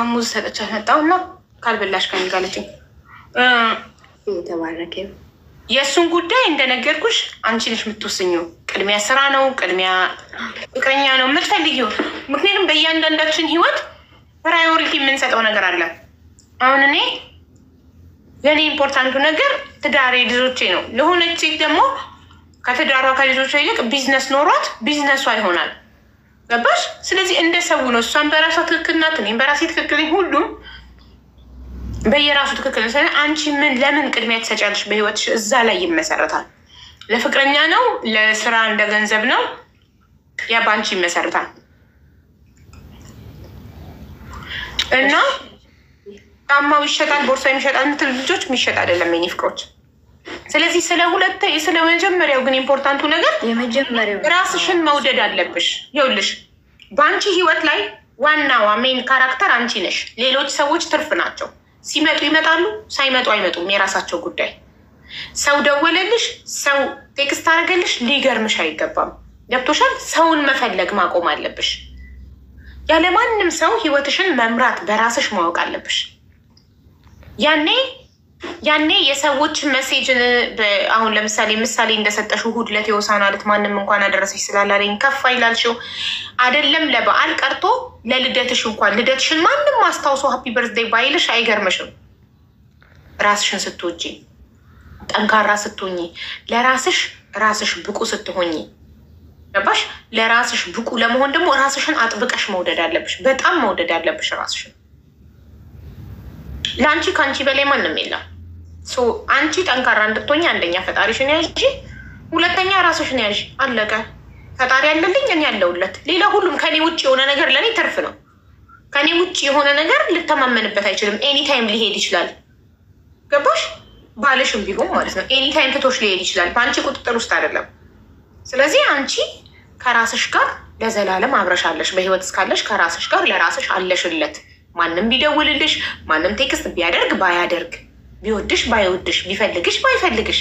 ሙዝ ሰጠቻት መጣሁና ካልበላሽ ከኔ ጋር አለችኝ። የተባረከ የእሱን ጉዳይ እንደነገርኩሽ አንቺ ነሽ የምትወስኚው። ቅድሚያ ስራ ነው፣ ቅድሚያ ፍቅረኛ ነው የምትፈልጊው። ምክንያቱም በእያንዳንዳችን ህይወት ፕራዮሪቲ የምንሰጠው ነገር አለ። አሁን እኔ የኔ ኢምፖርታንቱ ነገር ትዳሬ ልጆቼ ነው። ለሆነች ሴት ደግሞ ከትዳሯ ከልጆቿ ይልቅ ቢዝነስ ኖሯት ቢዝነሷ ይሆናል። ገባሽ? ስለዚህ እንደ ሰው ነው። እሷን በራሷ ትክክል ናት፣ እኔም በራሴ ትክክል ነኝ። ሁሉም በየራሱ ትክክል ነው። አንቺ ለምን ቅድሚያ ትሰጫለሽ በህይወትሽ? እዛ ላይ ይመሰረታል። ለፍቅረኛ ነው፣ ለስራ እንደ ገንዘብ ነው፣ ያ በአንቺ ይመሰረታል። እና ጫማው ይሸጣል፣ ቦርሳው ይሸጣል የምትል ልጆች የሚሸጥ አይደለም የኔ ፍቅሮች። ስለዚህ ስለ መጀመሪያው ግን ኢምፖርታንቱ ነገር ራስሽን መውደድ አለብሽ። ይኸውልሽ በአንቺ ህይወት ላይ ዋናዋ ሜን ካራክተር አንቺ ነሽ። ሌሎች ሰዎች ትርፍ ናቸው። ሲመጡ ይመጣሉ፣ ሳይመጡ አይመጡም። የራሳቸው ጉዳይ። ሰው ደወለልሽ፣ ሰው ቴክስት አደረገልሽ፣ ሊገርምሽ አይገባም። ገብቶሻል? ሰውን መፈለግ ማቆም አለብሽ። ያለማንም ሰው ህይወትሽን መምራት በራስሽ ማወቅ አለብሽ። ያኔ የሰዎች ሜሴጅ አሁን ለምሳሌ እንደሰጠሽው እሑድ ዕለት የሆሳዕና ዕለት ማንም እንኳን አደረሰሽ ስላላለኝ ከፍ ይላልሽው አይደለም። ለበዓል ቀርቶ ለልደትሽ እንኳን ልደትሽን ማንም አስታውሶ ሃፒ በርዝዴይ ባይልሽ አይገርምሽም? ራስሽን ስትወጂ፣ ጠንካራ ስትሆኚ፣ ራስሽ ብቁ ስትሆኚ፣ ገባሽ? ለራስሽ ብቁ ለመሆን ደግሞ ራስሽን አጥብቀሽ መውደድ አለብሽ። በጣም መውደድ አለብሽ ራስሽን። ለአንቺ ከአንቺ በላይ ማንም የለም። አንቺ ጠንካራ እንድትሆኝ አንደኛ ፈጣሪሽን ያዥ፣ ሁለተኛ ራስሽን ያዥ። አለቀ። ፈጣሪ ያለልኝ እኔ ያለውለት። ሌላ ሁሉም ከኔ ውጭ የሆነ ነገር ለእኔ ትርፍ ነው። ከኔ ውጭ የሆነ ነገር ልተማመንበት አይችልም። ኤኒታይም ሊሄድ ይችላል። ገባሽ? ባልሽም ቢሆን ማለት ነው። ኤኒታይም ትቶሽ ሊሄድ ይችላል። በአንቺ ቁጥጥር ውስጥ አይደለም። ስለዚህ አንቺ ከራስሽ ጋር ለዘላለም አብረሻለሽ። በህይወት እስካለሽ ከራስሽ ጋር ለራስሽ አለሽለት። ማንም ቢደውልልሽ፣ ማንም ቴክስት ቢያደርግ ባያደርግ፣ ቢወድሽ ባይወድሽ፣ ቢፈልግሽ ባይፈልግሽ፣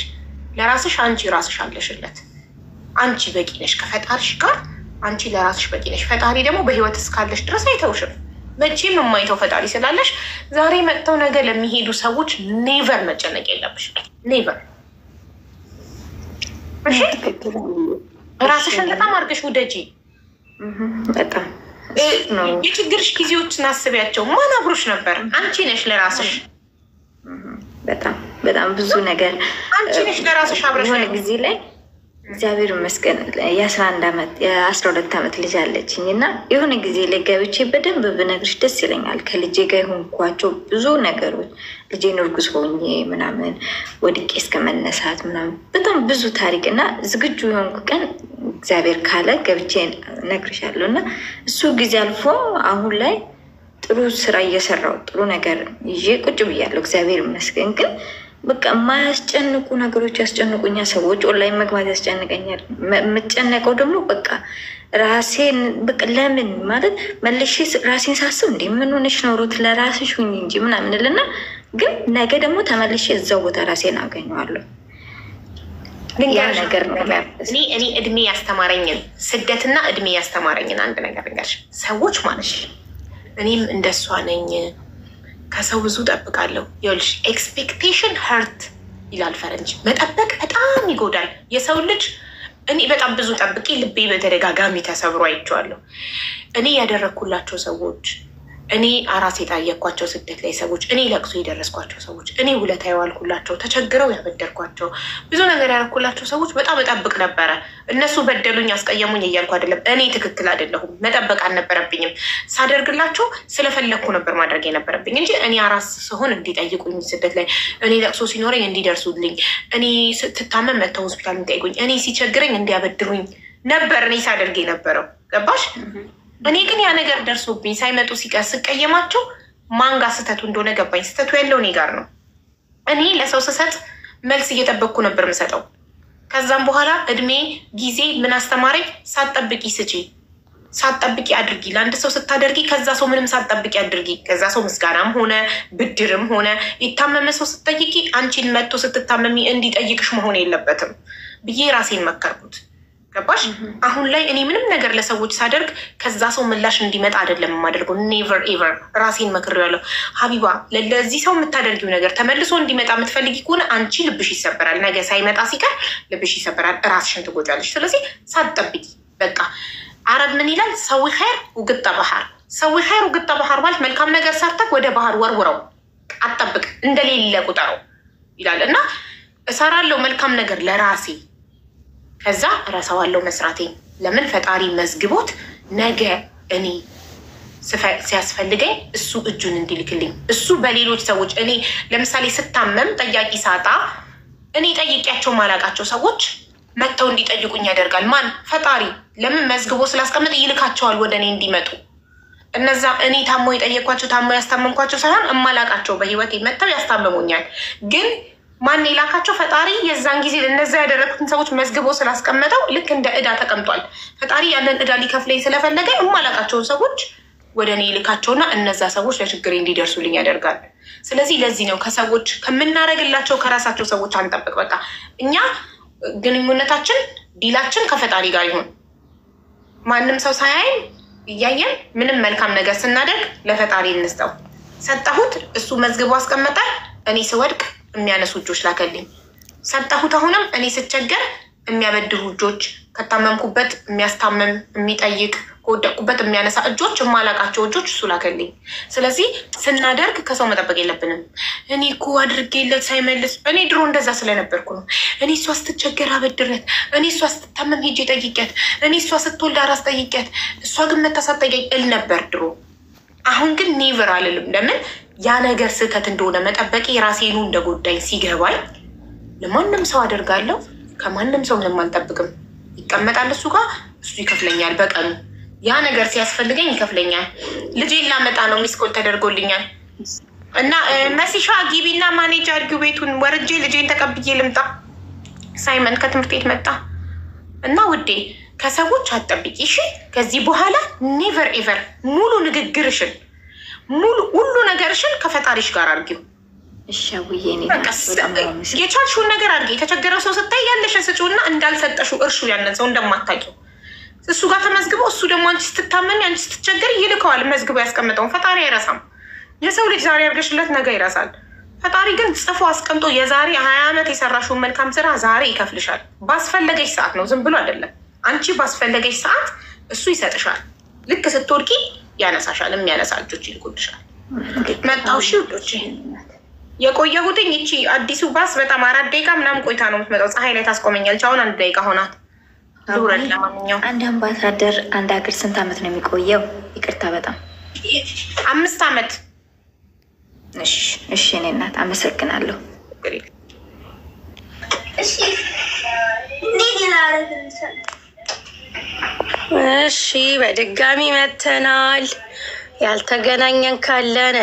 ለራስሽ አንቺ ራስሽ አለሽለት። አንቺ በቂ ነሽ ከፈጣሪሽ ጋር። አንቺ ለራስሽ በቂ ነሽ። ፈጣሪ ደግሞ በህይወት እስካለሽ ድረስ አይተውሽም። መቼም የማይተው ፈጣሪ ስላለሽ ዛሬ መጥተው ነገ ለሚሄዱ ሰዎች ኔቨር መጨነቅ የለብሽ። ኔቨር። ራስሽን በጣም አድርገሽ ውደጂ። በጣም የችግርሽ ጊዜዎችን አስቢያቸው። ማን አብሮሽ ነበር? አንቺ ነሽ ለራስሽ። በጣም ብዙ ነገር አንቺ ነሽ ለራስሽ አብረሽ። የሆነ ጊዜ ላይ እግዚአብሔር ይመስገን የ11 ዓመት የ12 ዓመት ልጅ አለችኝ እና የሆነ ጊዜ ላይ ገብቼ በደንብ ብነግርሽ ደስ ይለኛል። ከልጄ ጋር የሆንኳቸው ብዙ ነገሮች፣ ልጄን እርጉዝ ሆኜ ምናምን ወድቄ እስከ መነሳት ምናምን በጣም ብዙ ታሪክ እና ዝግጁ የሆንኩ ቀን እግዚአብሔር ካለ ገብቼ እነግርሻለሁ። እና እሱ ጊዜ አልፎ አሁን ላይ ጥሩ ስራ እየሰራው ጥሩ ነገር ይዤ ቁጭ ብያለሁ። እግዚአብሔር ይመስገን። ግን በቃ የማያስጨንቁ ነገሮች ያስጨንቁኛል። ሰዎች ኦንላይን መግባት ያስጨንቀኛል። የምጨነቀው ደግሞ በቃ ራሴን በቃ ለምን ማለት መልሼ ራሴን ሳስብ እንደ ምን ሆነሽ ኖሩት ለራስሽ ሁኝ እንጂ ምናምን ልና ግን ነገ ደግሞ ተመልሼ እዛው ቦታ ራሴን አገኘዋለሁ። ያ ነገር ነው። እኔ እድሜ ያስተማረኝን ስደትና እድሜ ያስተማረኝን አንድ ነገር ልንገርሽ። ሰዎች ማለት እኔም እንደሷ ነኝ። ከሰው ብዙ ጠብቃለሁ። ይኸውልሽ ኤክስፔክቴሽን ሀርት ይላል ፈረንጅ። መጠበቅ በጣም ይጎዳል የሰው ልጅ። እኔ በጣም ብዙ ጠብቄ ልቤ በተደጋጋሚ ተሰብሮ አይቼዋለሁ። እኔ ያደረግኩላቸው ሰዎች፣ እኔ አራስ የታየኳቸው ስደት ላይ ሰዎች፣ እኔ ለቅሶ የደረስኳቸው ሰዎች፣ እኔ ውለታ የዋልኩላቸው፣ ተቸግረው ያበደርኳቸው፣ ብዙ ነገር ያደረኩላቸው ሰዎች በጣም እጠብቅ ነበረ። እነሱ በደሉኝ አስቀየሙኝ እያልኩ አይደለም። እኔ ትክክል አይደለሁም። መጠበቅ አልነበረብኝም። ሳደርግላቸው ስለፈለግኩ ነበር ማድረግ የነበረብኝ እንጂ እኔ አራስ ስሆን እንዲጠይቁኝ ስደት ላይ፣ እኔ ለቅሶ ሲኖረኝ እንዲደርሱልኝ፣ እኔ ስትታመም መጥተው ሆስፒታል እንዲጠይቁኝ፣ እኔ ሲቸግረኝ እንዲያበድሩኝ ነበር እኔ ሳደርግ የነበረው። ገባሽ? እኔ ግን ያ ነገር ደርሶብኝ ሳይመጡ ሲቀር ስቀየማቸው ማንጋ ስህተቱ እንደሆነ ገባኝ። ስህተቱ ያለው እኔ ጋር ነው። እኔ ለሰው ስሰጥ መልስ እየጠበቅኩ ነበር የምሰጠው። ከዛም በኋላ እድሜ ጊዜ ምን አስተማረኝ? ሳትጠብቂ ስጪ፣ ሳትጠብቂ አድርጊ። ለአንድ ሰው ስታደርጊ ከዛ ሰው ምንም ሳትጠብቂ አድርጊ። ከዛ ሰው ምስጋናም ሆነ ብድርም ሆነ የታመመ ሰው ስትጠይቂ አንቺን መጥቶ ስትታመሚ እንዲጠይቅሽ መሆን የለበትም ብዬ ራሴን መከርኩት። ገባሽ? አሁን ላይ እኔ ምንም ነገር ለሰዎች ሳደርግ ከዛ ሰው ምላሽ እንዲመጣ አይደለም የማደርገው። ኔቨር ኤቨር ራሴን መክሬያለሁ። ሀቢባ ለዚህ ሰው የምታደርጊው ነገር ተመልሶ እንዲመጣ የምትፈልጊ ከሆነ አንቺ ልብሽ ይሰበራል። ነገ ሳይመጣ ሲቀር ልብሽ ይሰበራል፣ ራስሽን ትጎጃለሽ። ስለዚህ ሳትጠብቂ በቃ አረብ ምን ይላል? ሰዊ ኸይር ውግጠ ባህር። ሰዊ ኸይር ውግጠ ባህር ማለት መልካም ነገር ሰርተክ ወደ ባህር ወርውረው፣ አትጠብቅ፣ እንደሌለ ቁጠረው ይላል እና እሰራለሁ መልካም ነገር ለራሴ ከዛ እረሳዋለሁ መስራቴ። ለምን ፈጣሪ መዝግቦት ነገ እኔ ሲያስፈልገኝ እሱ እጁን እንዲልክልኝ እሱ በሌሎች ሰዎች እኔ ለምሳሌ ስታመም ጠያቂ ሳጣ እኔ ጠይቂያቸው ማላቃቸው ሰዎች መጥተው እንዲጠይቁኝ ያደርጋል። ማን? ፈጣሪ። ለምን መዝግቦ ስላስቀመጠ ይልካቸዋል ወደ እኔ እንዲመጡ። እነዛ እኔ ታሞ የጠየኳቸው ታሞ ያስታመምኳቸው ሳይሆን እማላቃቸው በህይወቴ መጥተው ያስታመሙኛል። ግን ማን የላካቸው? ፈጣሪ። የዛን ጊዜ እነዛ ያደረግኩትን ሰዎች መዝግቦ ስላስቀመጠው ልክ እንደ ዕዳ ተቀምጧል። ፈጣሪ ያንን ዕዳ ሊከፍለኝ ስለፈለገ እማላቃቸውን ሰዎች ወደ እኔ ይልካቸውና እነዛ ሰዎች ለችግሬ እንዲደርሱልኝ ያደርጋል። ስለዚህ ለዚህ ነው ከሰዎች ከምናደርግላቸው ከራሳቸው ሰዎች አንጠብቅ። በቃ እኛ ግንኙነታችን ዲላችን ከፈጣሪ ጋር ይሁን። ማንም ሰው ሳያይን እያየን ምንም መልካም ነገር ስናደርግ ለፈጣሪ እንስጠው። ሰጠሁት፣ እሱ መዝግቦ አስቀመጠ። እኔ ስወድቅ የሚያነሱ እጆች ላከልኝ። ሰጠሁት፣ አሁንም እኔ ስቸገር የሚያበድሩ እጆች፣ ከታመምኩበት የሚያስታምም የሚጠይቅ፣ ከወደቅኩበት የሚያነሳ እጆች፣ የማላቃቸው እጆች እሱ ላከልኝ። ስለዚህ ስናደርግ ከሰው መጠበቅ የለብንም። እኔ እኮ አድርጌለት ሳይመልስ፣ እኔ ድሮ እንደዛ ስለነበርኩ ነው። እኔ እሷ ስትቸገር አበድረት፣ እኔ እሷ ስትታመም ሄጄ ጠይቂያት፣ እኔ እሷ ስትወልድ አራስ ጠይቂያት፣ እሷ ግን መታሳጠቂያ እል ነበር ድሮ። አሁን ግን ኔቨር አልልም። ለምን? ያ ነገር ስህተት እንደሆነ መጠበቂ ራሴኑ እንደጎዳኝ ሲገባኝ ለማንም ሰው አደርጋለሁ። ከማንም ሰው ምንም አልጠብቅም። ይቀመጣል እሱ ጋር፣ እሱ ይከፍለኛል በቀኑ። ያ ነገር ሲያስፈልገኝ ይከፍለኛል። ልጄን ላመጣ ነው ሚስኮል ተደርጎልኛል እና መሲሻ ጊቢና ማኔጅ አድርጊው ቤቱን ወርጄ ልጄን ተቀብዬ ልምጣ። ሳይመን ከትምህርት ቤት መጣ እና ውዴ ከሰዎች አትጠብቂ እሺ። ከዚህ በኋላ ኔቨር ኤቨር ሙሉ ንግግርሽን ሁሉ ነገርሽን ከፈጣሪሽ ጋር አድርጊው። የቻልሽውን ነገር አድርጊ። የተቸገረ ሰው ስታይ ያለሽን ስጪውና እንዳልሰጠሽው እርሹ ያንን ሰው እንደማታውቂው እሱ ጋር ተመዝግበው እሱ ደግሞ አንቺ ስትታመሚ አንቺ ስትቸገር ይልከዋል። መዝግቦ ያስቀምጠውን ፈጣሪ አይረሳም። የሰው ልጅ ዛሬ አድርገሽለት ነገ ይረሳል። ፈጣሪ ግን ጽፎ አስቀምጦ የዛሬ 20 ዓመት የሰራሽውን መልካም ስራ ዛሬ ይከፍልሻል። ባስፈለገሽ ሰዓት ነው፣ ዝም ብሎ አይደለም። አንቺ ባስፈለገሽ ሰዓት እሱ ይሰጥሻል። ልክ ስትወድቂ ያነሳሻል። የሚያነሳ እጆች ይልኩልሻል። መጣሁ ሺ ውዶች። የቆየሁትኝ ይቺ አዲሱ ባስ በጣም 4 ደቂቃ ምናምን ቆይታ ነው የምትመጣው። ፀሐይ ላይ ታስቆመኛለች። አሁን 1 ደቂቃ ሆናት። ዱረን ለማንኛውም አንድ አምባሳደር አንድ ሀገር ስንት ዓመት ነው የሚቆየው? ይቅርታ በጣም 5 ዓመት። እሺ እኔ እናት አመሰግናለሁ። እሺ በድጋሚ መተናል። ያልተገናኘን ካለን